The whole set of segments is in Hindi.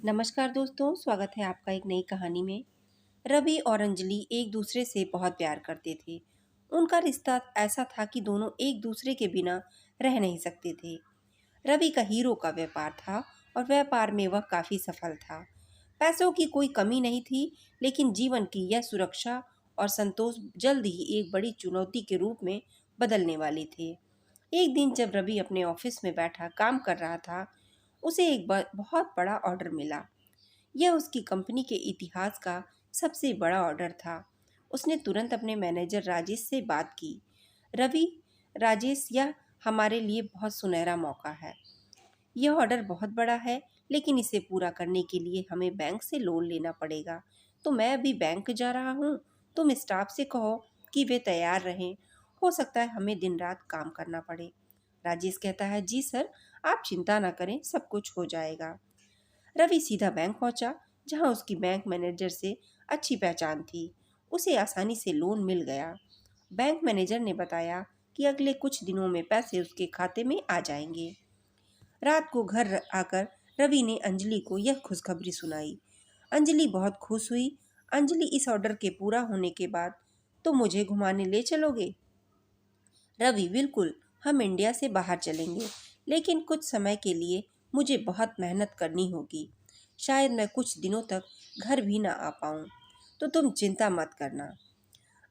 नमस्कार दोस्तों, स्वागत है आपका एक नई कहानी में। रवि और अंजलि एक दूसरे से बहुत प्यार करते थे। उनका रिश्ता ऐसा था कि दोनों एक दूसरे के बिना रह नहीं सकते थे। रवि का हीरो का व्यापार था और व्यापार में वह काफी सफल था। पैसों की कोई कमी नहीं थी, लेकिन जीवन की यह सुरक्षा और संतोष जल्द ही एक बड़ी चुनौती के रूप में बदलने वाले थे। एक दिन जब रवि अपने ऑफिस में बैठा काम कर रहा था, उसे एक बहुत बड़ा ऑर्डर मिला। यह उसकी कंपनी के इतिहास का सबसे बड़ा ऑर्डर था। उसने तुरंत अपने मैनेजर राजेश से बात की। रवि, राजेश, यह हमारे लिए बहुत सुनहरा मौका है। यह ऑर्डर बहुत बड़ा है, लेकिन इसे पूरा करने के लिए हमें बैंक से लोन लेना पड़ेगा। तो मैं अभी बैंक जा रहा हूँ। तुम स्टाफ से कहो कि वे तैयार रहें। हो सकता है हमें दिन रात काम करना पड़े। राजेश कहता है, जी सर, आप चिंता ना करें, सब कुछ हो जाएगा। रवि सीधा बैंक पहुंचा, जहां उसकी बैंक मैनेजर से अच्छी पहचान थी। उसे आसानी से लोन मिल गया। बैंक मैनेजर ने बताया कि अगले कुछ दिनों में पैसे उसके खाते में आ जाएंगे। रात को घर आकर रवि ने अंजलि को यह खुशखबरी सुनाई। अंजलि बहुत खुश हुई। अंजलि, इस ऑर्डर के पूरा होने के बाद तो मुझे घुमाने ले चलोगे? रवि, बिल्कुल, हम इंडिया से बाहर चलेंगे, लेकिन कुछ समय के लिए मुझे बहुत मेहनत करनी होगी। शायद मैं कुछ दिनों तक घर भी ना आ पाऊँ। तो तुम चिंता मत करना।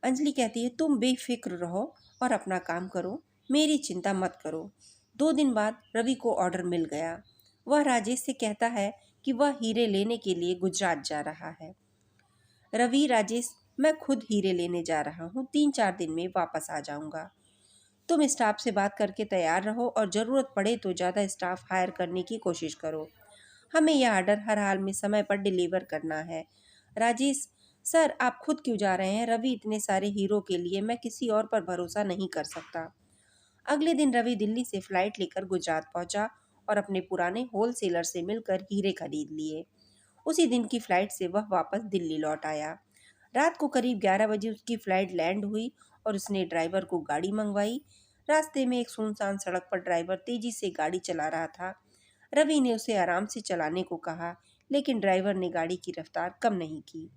अंजलि कहती है, तुम बेफिक्र रहो और अपना काम करो, मेरी चिंता मत करो। 2 दिन बाद रवि को ऑर्डर मिल गया। वह राजेश से कहता है कि वह हीरे लेने के लिए गुजरात जा रहा है। रवि, राजेश, मैं खुद हीरे लेने जा रहा हूँ, 3-4 दिन में वापस आ जाऊंगा। तुम स्टाफ से बात करके तैयार रहो और ज़रूरत पड़े तो ज़्यादा स्टाफ हायर करने की कोशिश करो। हमें यह ऑर्डर हर हाल में समय पर डिलीवर करना है। राजेश, सर, आप खुद क्यों जा रहे हैं? रवि, इतने सारे हीरो के लिए मैं किसी और पर भरोसा नहीं कर सकता। अगले दिन रवि दिल्ली से फ्लाइट लेकर गुजरात पहुंचा और अपने पुराने होलसेलर से मिलकर हीरे खरीद लिए। उसी दिन की फ्लाइट से वह वापस दिल्ली लौट आया। रात को करीब 11 बजे उसकी फ्लाइट लैंड हुई और उसने ड्राइवर को गाड़ी मंगवाई। रास्ते में एक सुनसान सड़क पर ड्राइवर तेजी से गाड़ी चला रहा था। रवि ने उसे आराम से चलाने को कहा, लेकिन ड्राइवर ने गाड़ी की रफ्तार कम नहीं की।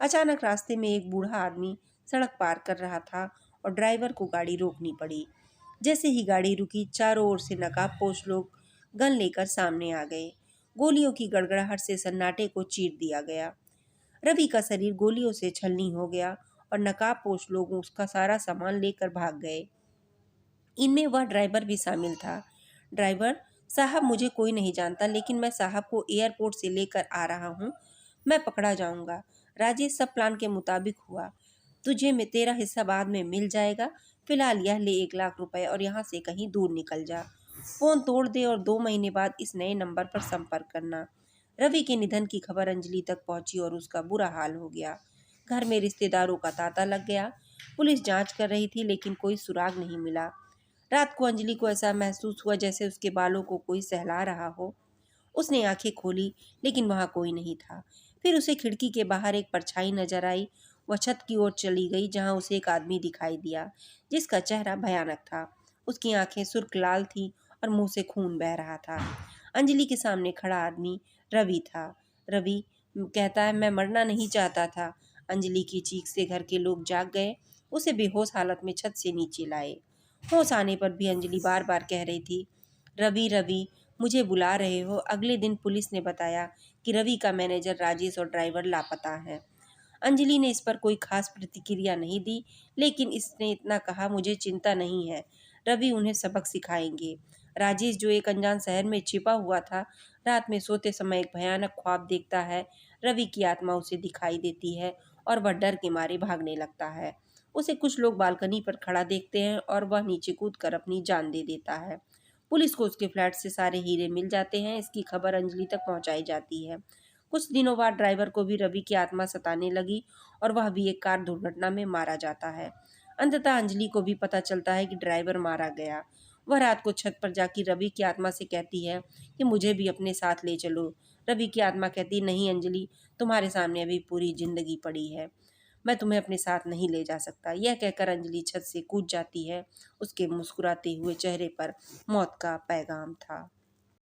अचानक रास्ते में एक बूढ़ा आदमी सड़क पार कर रहा था और ड्राइवर को गाड़ी रोकनी पड़ी। जैसे ही गाड़ी रुकी, चारों ओर से नकाबपोश लोग गन लेकर सामने आ गए। गोलियों की गड़गड़ाहट से सन्नाटे को चीर दिया गया। रवि का शरीर गोलियों से छलनी हो गया और नकाबपोश लोग उसका सारा सामान लेकर भाग गए। इनमें वह ड्राइवर भी शामिल था। ड्राइवर साहब, मुझे कोई नहीं जानता, लेकिन मैं साहब को एयरपोर्ट से लेकर आ रहा हूँ। मैं पकड़ा जाऊंगा। राजेश, सब प्लान के मुताबिक हुआ। तुझे में तेरा हिस्सा बाद में मिल जाएगा। फिलहाल यह ले 1 लाख रुपए और यहाँ से कहीं दूर निकल जा। फोन तोड़ दे और 2 महीने बाद इस नए नंबर पर संपर्क करना। रवि के निधन की खबर अंजलि तक पहुंची और उसका बुरा हाल हो गया। घर में रिश्तेदारों का तांता लग गया। पुलिस जांच कर रही थी, लेकिन कोई सुराग नहीं मिला। रात को अंजलि को ऐसा महसूस हुआ जैसे उसके बालों को कोई सहला रहा हो। उसने आंखें खोली, लेकिन वहां कोई नहीं था। फिर उसे खिड़की के बाहर एक परछाई नजर आई। वह छत की ओर चली गई, जहां उसे एक आदमी दिखाई दिया, जिसका चेहरा भयानक था। उसकी आंखें सुर्ख लाल थीं और मुंह से खून बह रहा था। अंजलि के सामने खड़ा आदमी रवि था। रवि कहता है, मैं मरना नहीं चाहता था। अंजलि की चीख से घर के लोग जाग गए। उसे बेहोश हालत में छत से नीचे लाए। होश आने पर भी अंजलि बार बार कह रही थी, रवि, रवि, मुझे बुला रहे हो? अगले दिन पुलिस ने बताया कि रवि का मैनेजर राजेश और ड्राइवर लापता है। अंजलि ने इस पर कोई खास प्रतिक्रिया नहीं दी, लेकिन इसने इतना कहा, मुझे चिंता नहीं है, रवि उन्हें सबक सिखाएंगे। राजेश, जो एक अनजान शहर में छिपा हुआ था, रात में सोते समय एक भयानक ख्वाब देखता है। रवि की आत्मा उसे दिखाई देती है और वह डर के मारे भागने लगता है। उसे कुछ लोग बालकनी पर खड़ा देखते हैं और वह नीचे कूदकर अपनी जान दे देता है। पुलिस को उसके फ्लैट से सारे हीरे मिल जाते हैं। इसकी खबर अंजलि तक पहुंचाई जाती है। कुछ दिनों बाद ड्राइवर को भी रवि की आत्मा सताने लगी और वह भी एक कार दुर्घटना में मारा जाता है। अंततः अंजलि को भी पता चलता है कि ड्राइवर मारा गया। वह रात को छत पर जाकर रवि की आत्मा से कहती है कि मुझे भी अपने साथ ले चलो। रवि की आत्मा कहती, नहीं अंजलि, तुम्हारे सामने अभी पूरी जिंदगी पड़ी है, मैं तुम्हें अपने साथ नहीं ले जा सकता। यह कहकर अंजलि छत से कूद जाती है। उसके मुस्कुराते हुए चेहरे पर मौत का पैगाम था।